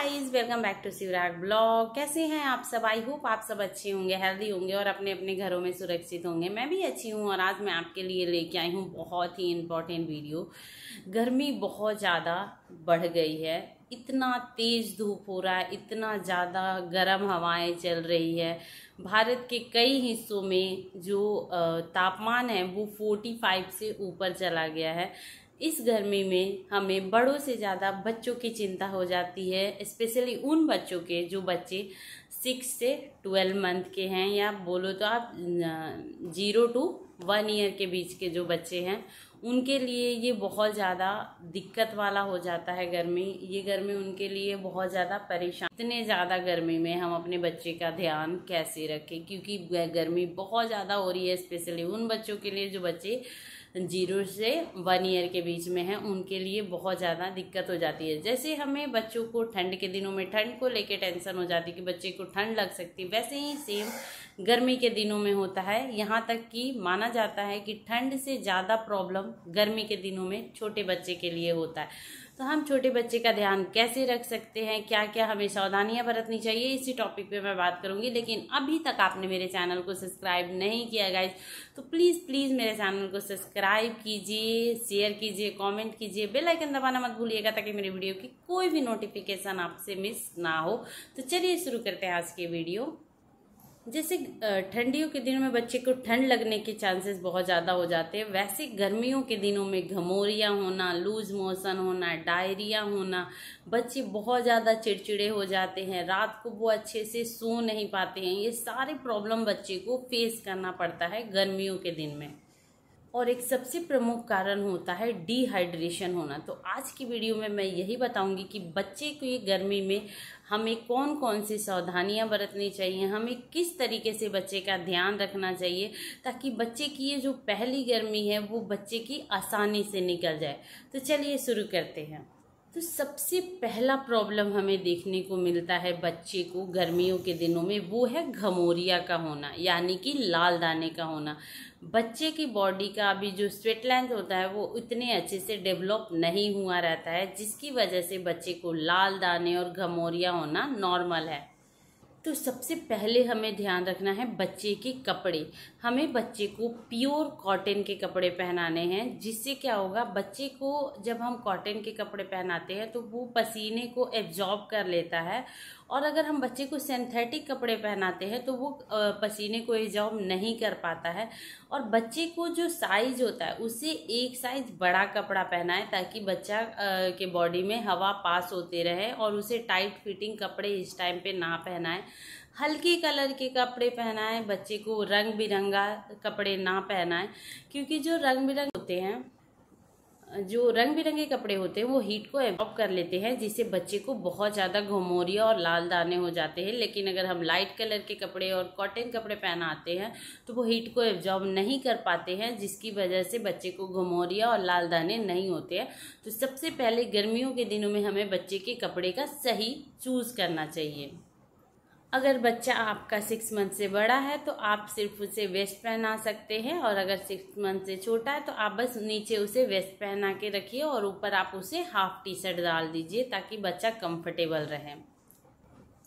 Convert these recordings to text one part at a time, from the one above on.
Guys, welcome back to Shivrag blog. कैसे हैं आप सब? आई होप आप सब अच्छे होंगे, हेल्दी होंगे और अपने अपने घरों में सुरक्षित होंगे। मैं भी अच्छी हूँ और आज मैं आपके लिए लेके आई हूँ बहुत ही इम्पोर्टेंट वीडियो। गर्मी बहुत ज़्यादा बढ़ गई है, इतना तेज़ धूप हो रहा है, इतना ज़्यादा गर्म हवाएं चल रही है। भारत के कई हिस्सों में जो तापमान है वो 45 से ऊपर चला गया है। इस गर्मी में हमें बड़ों से ज़्यादा बच्चों की चिंता हो जाती है, स्पेशली उन बच्चों के जो बच्चे 6 से 12 मंथ के हैं, या बोलो तो आप 0 to 1 ईयर के बीच के जो बच्चे हैं, उनके लिए ये बहुत ज़्यादा दिक्कत वाला हो जाता है। ये गर्मी उनके लिए बहुत ज़्यादा परेशान। इतने ज़्यादा गर्मी में हम अपने बच्चे का ध्यान कैसे रखें, क्योंकि गर्मी बहुत ज़्यादा हो रही है। स्पेशली उन बच्चों के लिए जो बच्चे 0 से 1 ईयर के बीच में हैं, उनके लिए बहुत ज़्यादा दिक्कत हो जाती है। जैसे हमें बच्चों को ठंड के दिनों में ठंड को लेके टेंशन हो जाती है कि बच्चे को ठंड लग सकती है, वैसे ही सेम गर्मी के दिनों में होता है। यहाँ तक कि माना जाता है कि ठंड से ज़्यादा प्रॉब्लम गर्मी के दिनों में छोटे बच्चे के लिए होता है। तो हम छोटे बच्चे का ध्यान कैसे रख सकते हैं, क्या क्या हमें सावधानियां बरतनी चाहिए, इसी टॉपिक पे मैं बात करूंगी। लेकिन अभी तक आपने मेरे चैनल को सब्सक्राइब नहीं किया गाइज, तो प्लीज़ मेरे चैनल को सब्सक्राइब कीजिए, शेयर कीजिए, कमेंट कीजिए, बेल आइकन दबाना मत भूलिएगा ताकि मेरी वीडियो की कोई भी नोटिफिकेशन आपसे मिस ना हो। तो चलिए शुरू करते हैं आज की वीडियो। जैसे ठंडियों के दिनों में बच्चे को ठंड लगने के चांसेस बहुत ज़्यादा हो जाते हैं, वैसे गर्मियों के दिनों में घमौरिया होना, लूज मोशन होना, डायरिया होना, बच्चे बहुत ज़्यादा चिड़चिड़े हो जाते हैं, रात को वो अच्छे से सो नहीं पाते हैं। ये सारे प्रॉब्लम बच्चे को फेस करना पड़ता है गर्मियों के दिन में। और एक सबसे प्रमुख कारण होता है डिहाइड्रेशन होना। तो आज की वीडियो में मैं यही बताऊंगी कि बच्चे को ये गर्मी में हमें कौन कौन सी सावधानियां बरतनी चाहिए, हमें किस तरीके से बच्चे का ध्यान रखना चाहिए ताकि बच्चे की ये जो पहली गर्मी है वो बच्चे की आसानी से निकल जाए। तो चलिए शुरू करते हैं। तो सबसे पहला प्रॉब्लम हमें देखने को मिलता है बच्चे को गर्मियों के दिनों में, वो है घमौरिया का होना, यानी कि लाल दाने का होना। बच्चे की बॉडी का अभी जो स्वेट ग्लैंड होता है वो इतने अच्छे से डेवलप नहीं हुआ रहता है, जिसकी वजह से बच्चे को लाल दाने और घमौरिया होना नॉर्मल है। तो सबसे पहले हमें ध्यान रखना है बच्चे के कपड़े। हमें बच्चे को प्योर कॉटन के कपड़े पहनाने हैं, जिससे क्या होगा, बच्चे को जब हम कॉटन के कपड़े पहनाते हैं तो वो पसीने को एब्जॉर्ब कर लेता है, और अगर हम बच्चे को सिंथेटिक कपड़े पहनाते हैं तो वो पसीने को एब्जॉर्ब नहीं कर पाता है। और बच्चे को जो साइज होता है उससे एक साइज बड़ा कपड़ा पहनाएं ताकि बच्चा के बॉडी में हवा पास होते रहे, और उसे टाइट फिटिंग कपड़े इस टाइम पे ना पहनाएं। हल्के कलर के कपड़े पहनाएं, बच्चे को रंग बिरंगा कपड़े ना पहनाएं, क्योंकि जो रंग बिरंगे कपड़े होते हैं वो हीट को एब्जॉर्ब कर लेते हैं, जिससे बच्चे को बहुत ज़्यादा घमौरिया और लाल दाने हो जाते हैं। लेकिन अगर हम लाइट कलर के कपड़े और कॉटन कपड़े पहनाते हैं तो वो हीट को एब्जॉर्ब नहीं कर पाते हैं, जिसकी वजह से बच्चे को घमौरिया और लाल दाने नहीं होते हैं। तो सबसे पहले गर्मियों के दिनों में हमें बच्चे के कपड़े का सही चूज़ करना चाहिए। अगर बच्चा आपका 6 मंथ से बड़ा है तो आप सिर्फ उसे वेस्ट पहना सकते हैं, और अगर 6 मंथ से छोटा है तो आप बस नीचे उसे वेस्ट पहना के रखिए और ऊपर आप उसे हाफ टी शर्ट डाल दीजिए ताकि बच्चा कंफर्टेबल रहे।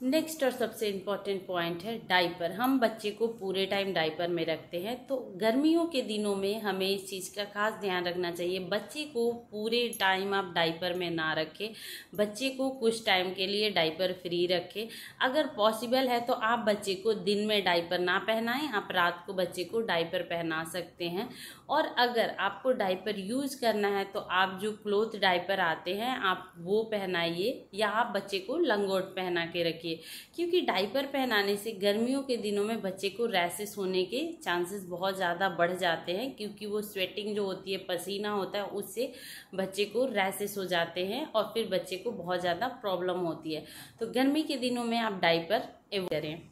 नेक्स्ट और सबसे इम्पॉर्टेंट पॉइंट है डाइपर। हम बच्चे को पूरे टाइम डाइपर में रखते हैं, तो गर्मियों के दिनों में हमें इस चीज़ का खास ध्यान रखना चाहिए। बच्चे को पूरे टाइम आप डाइपर में ना रखें, बच्चे को कुछ टाइम के लिए डाइपर फ्री रखें। अगर पॉसिबल है तो आप बच्चे को दिन में डाइपर ना पहनाएं, आप रात को बच्चे को डाइपर पहना सकते हैं। और अगर आपको डाइपर यूज करना है तो आप जो क्लोथ डाइपर आते हैं आप वो पहनाइए, या आप बच्चे को लंगोट पहना के रखिए, क्योंकि डाइपर पहनाने से गर्मियों के दिनों में बच्चे को रैशेस होने के चांसेस बहुत ज़्यादा बढ़ जाते हैं, क्योंकि वो स्वेटिंग जो होती है, पसीना होता है, उससे बच्चे को रैशेस हो जाते हैं और फिर बच्चे को बहुत ज़्यादा प्रॉब्लम होती है। तो गर्मी के दिनों में आप डाइपर अवॉइड करें।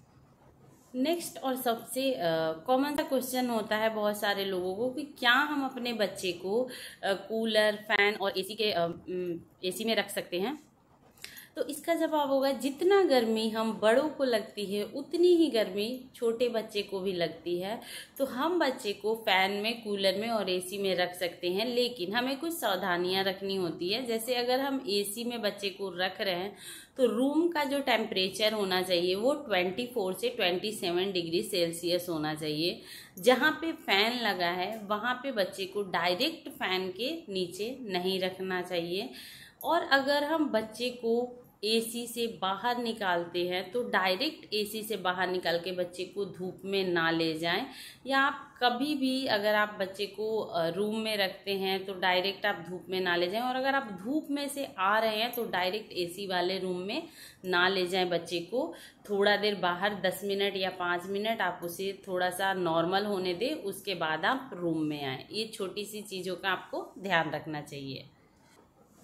नेक्स्ट और सबसे कॉमन सा क्वेश्चन होता है बहुत सारे लोगों को कि क्या हम अपने बच्चे को कूलर, फैन और एसी में रख सकते हैं। तो इसका जवाब होगा जितना गर्मी हम बड़ों को लगती है उतनी ही गर्मी छोटे बच्चे को भी लगती है। तो हम बच्चे को फैन में, कूलर में और एसी में रख सकते हैं, लेकिन हमें कुछ सावधानियां रखनी होती है। जैसे अगर हम एसी में बच्चे को रख रहे हैं तो रूम का जो टेम्परेचर होना चाहिए वो 24 से 27 डिग्री सेल्सियस होना चाहिए। जहाँ पे फैन लगा है वहाँ पे बच्चे को डायरेक्ट फैन के नीचे नहीं रखना चाहिए। और अगर हम बच्चे को एसी से बाहर निकालते हैं तो डायरेक्ट एसी से बाहर निकाल के बच्चे को धूप में ना ले जाएं। या आप कभी भी अगर आप बच्चे को रूम में रखते हैं तो डायरेक्ट आप धूप में ना ले जाएं। और अगर आप धूप में से आ रहे हैं तो डायरेक्ट एसी वाले रूम में ना ले जाएं बच्चे को। थोड़ा देर बाहर 10 मिनट या 5 मिनट आप उसे थोड़ा सा नॉर्मल होने दें, उसके बाद आप रूम में आएँ। ये छोटी सी चीज़ों का आपको ध्यान रखना चाहिए।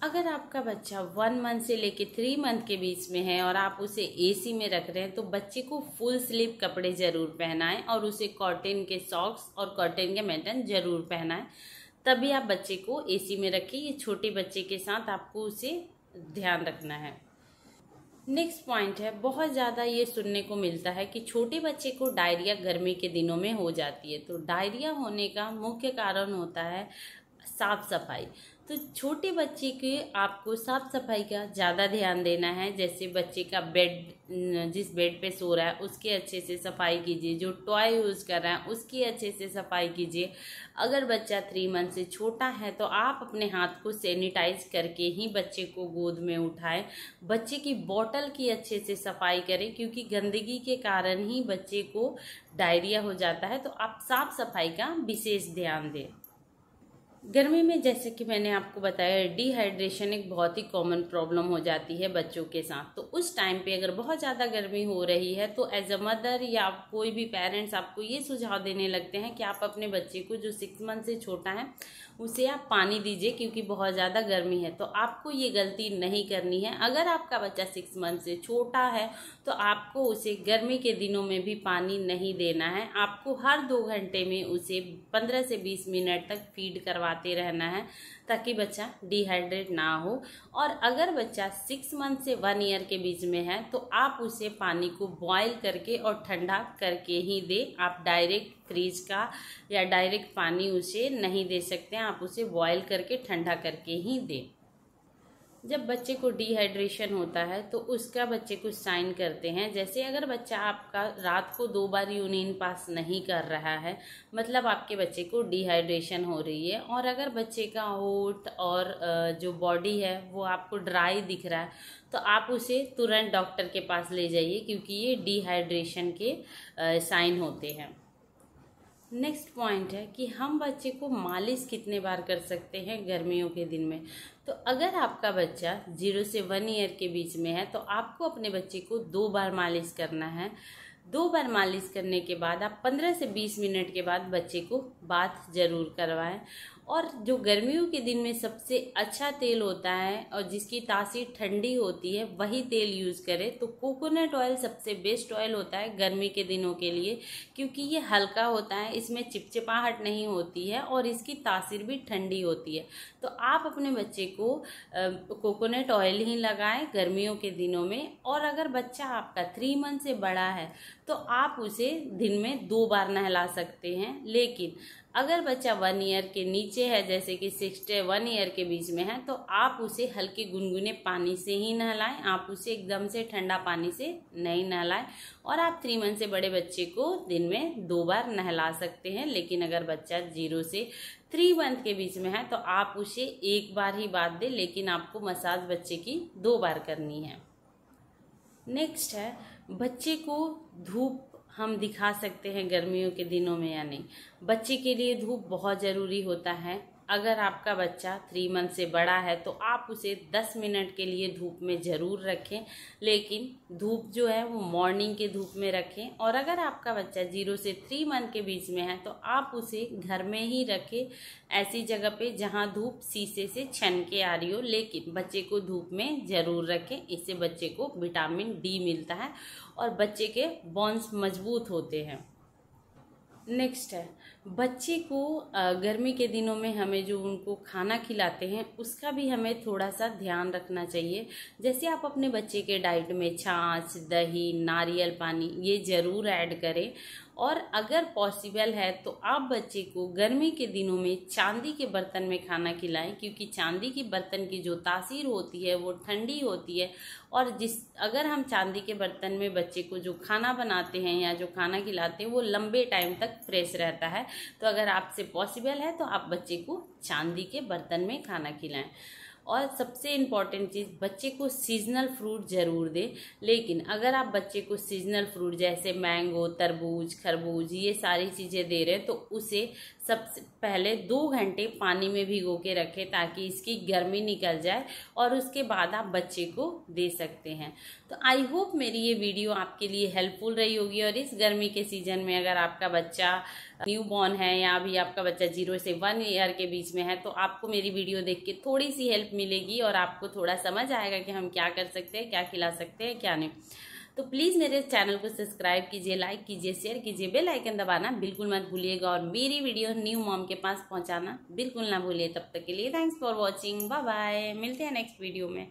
अगर आपका बच्चा 1 मंथ से लेके 3 मंथ के बीच में है और आप उसे एसी में रख रहे हैं तो बच्चे को फुल स्लीव कपड़े जरूर पहनाएं और उसे कॉटन के सॉक्स और कॉटन के मैटन जरूर पहनाएं, तभी आप बच्चे को एसी में रखें। ये छोटे बच्चे के साथ आपको उसे ध्यान रखना है। नेक्स्ट पॉइंट है, बहुत ज़्यादा ये सुनने को मिलता है कि छोटे बच्चे को डायरिया गर्मी के दिनों में हो जाती है। तो डायरिया होने का मुख्य कारण होता है साफ सफाई। तो छोटे बच्चे के आपको साफ सफाई का ज़्यादा ध्यान देना है। जैसे बच्चे का बेड, जिस बेड पे सो रहा है उसकी अच्छे से सफाई कीजिए। जो टॉय यूज़ कर रहा है उसकी अच्छे से सफाई कीजिए। अगर बच्चा 3 मंथ से छोटा है तो आप अपने हाथ को सैनिटाइज करके ही बच्चे को गोद में उठाएं। बच्चे की बॉटल की अच्छे से सफाई करें, क्योंकि गंदगी के कारण ही बच्चे को डायरिया हो जाता है। तो आप साफ सफाई का विशेष ध्यान दें। गर्मी में जैसे कि मैंने आपको बताया, डिहाइड्रेशन एक बहुत ही कॉमन प्रॉब्लम हो जाती है बच्चों के साथ। तो उस टाइम पे अगर बहुत ज़्यादा गर्मी हो रही है तो एज अ मदर या कोई भी पेरेंट्स आपको ये सुझाव देने लगते हैं कि आप अपने बच्चे को जो 6 मंथ से छोटा है उसे आप पानी दीजिए, क्योंकि बहुत ज़्यादा गर्मी है। तो आपको ये गलती नहीं करनी है। अगर आपका बच्चा 6 मंथ से छोटा है तो आपको उसे गर्मी के दिनों में भी पानी नहीं देना है। आपको हर 2 घंटे में उसे 15 से 20 मिनट तक फीड करवाते रहना है, ताकि बच्चा डिहाइड्रेट ना हो। और अगर बच्चा 6 मंथ से 1 ईयर के बीच में है तो आप उसे पानी को बॉईल करके और ठंडा करके ही दें। आप डायरेक्ट फ्रिज का या डायरेक्ट पानी उसे नहीं दे सकते हैं, आप उसे बॉईल करके ठंडा करके ही दें। जब बच्चे को डिहाइड्रेशन होता है तो उसका बच्चे कुछ साइन करते हैं। जैसे अगर बच्चा आपका रात को 2 बार यूरिन पास नहीं कर रहा है, मतलब आपके बच्चे को डिहाइड्रेशन हो रही है। और अगर बच्चे का होंठ और जो बॉडी है वो आपको ड्राई दिख रहा है तो आप उसे तुरंत डॉक्टर के पास ले जाइए, क्योंकि ये डिहाइड्रेशन के साइन होते हैं। नेक्स्ट पॉइंट है कि हम बच्चे को मालिश कितने बार कर सकते हैं गर्मियों के दिन में। तो अगर आपका बच्चा 0 से 1 ईयर के बीच में है तो आपको अपने बच्चे को 2 बार मालिश करना है। 2 बार मालिश करने के बाद आप 15 से 20 मिनट के बाद बच्चे को बाथ जरूर करवाएं। और जो गर्मियों के दिन में सबसे अच्छा तेल होता है और जिसकी तासीर ठंडी होती है वही तेल यूज़ करें। तो कोकोनट ऑयल सबसे बेस्ट ऑयल होता है गर्मी के दिनों के लिए, क्योंकि ये हल्का होता है, इसमें चिपचिपाहट नहीं होती है और इसकी तासीर भी ठंडी होती है। तो आप अपने बच्चे को कोकोनट ऑयल ही लगाएं गर्मियों के दिनों में। और अगर बच्चा आपका 3 मंथ से बड़ा है तो आप उसे दिन में 2 बार नहला सकते हैं। लेकिन अगर बच्चा 1 ईयर के नीचे है, जैसे कि 6 से 1 ईयर के बीच में है, तो आप उसे हल्के गुनगुने पानी से ही नहलाएं। आप उसे एकदम से ठंडा पानी से नहीं नहलाएं। और आप 3 मंथ से बड़े बच्चे को दिन में 2 बार नहला सकते हैं। लेकिन अगर बच्चा 0 से 3 मंथ के बीच में है तो आप उसे 1 बार ही बात दें, लेकिन आपको मसाज बच्चे की 2 बार करनी है। नेक्स्ट है, बच्चे को धूप हम दिखा सकते हैं गर्मियों के दिनों में या नहीं। बच्चे के लिए धूप बहुत ज़रूरी होता है। अगर आपका बच्चा 3 मंथ से बड़ा है तो आप उसे 10 मिनट के लिए धूप में ज़रूर रखें, लेकिन धूप जो है वो मॉर्निंग के धूप में रखें। और अगर आपका बच्चा 0 से 3 मंथ के बीच में है तो आप उसे घर में ही रखें, ऐसी जगह पे जहां धूप शीशे से छन के आ रही हो। लेकिन बच्चे को धूप में ज़रूर रखें, इससे बच्चे को विटामिन डी मिलता है और बच्चे के बोन्स मजबूत होते हैं। नेक्स्ट है बच्चे को गर्मी के दिनों में हमें जो उनको खाना खिलाते हैं उसका भी हमें थोड़ा सा ध्यान रखना चाहिए। जैसे आप अपने बच्चे के डाइट में छाछ, दही, नारियल पानी ये ज़रूर ऐड करें। और अगर पॉसिबल है तो आप बच्चे को गर्मी के दिनों में चांदी के बर्तन में खाना खिलाएं, क्योंकि चांदी के बर्तन की जो तासीर होती है वो ठंडी होती है। और अगर हम चांदी के बर्तन में बच्चे को जो खाना बनाते हैं या जो खाना खिलाते हैं वो लंबे टाइम तक फ्रेश रहता है। तो अगर आपसे पॉसिबल है तो आप बच्चे को चांदी के बर्तन में खाना खिलाएं। और सबसे इम्पॉर्टेंट चीज़, बच्चे को सीजनल फ्रूट ज़रूर दें। लेकिन अगर आप बच्चे को सीजनल फ्रूट जैसे मैंगो, तरबूज, खरबूज ये सारी चीज़ें दे रहे हैं तो उसे सबसे पहले 2 घंटे पानी में भिगो के रखें ताकि इसकी गर्मी निकल जाए और उसके बाद आप बच्चे को दे सकते हैं। तो आई होप मेरी ये वीडियो आपके लिए हेल्पफुल रही होगी। और इस गर्मी के सीज़न में अगर आपका बच्चा न्यू बॉर्न है या अभी आपका बच्चा 0 से 1 ईयर के बीच में है तो आपको मेरी वीडियो देख के थोड़ी सी हेल्प मिलेगी और आपको थोड़ा समझ आएगा कि हम क्या कर सकते हैं, क्या खिला सकते हैं, क्या नहीं। तो प्लीज़ मेरे चैनल को सब्सक्राइब कीजिए, लाइक कीजिए, शेयर कीजिए, बेल आइकन दबाना बिल्कुल मत भूलिएगा और मेरी वीडियो न्यू मॉम के पास पहुंचाना बिल्कुल ना भूलिए। तब तक के लिए thanks for watching, bye bye, मिलते हैं नेक्स्ट वीडियो में।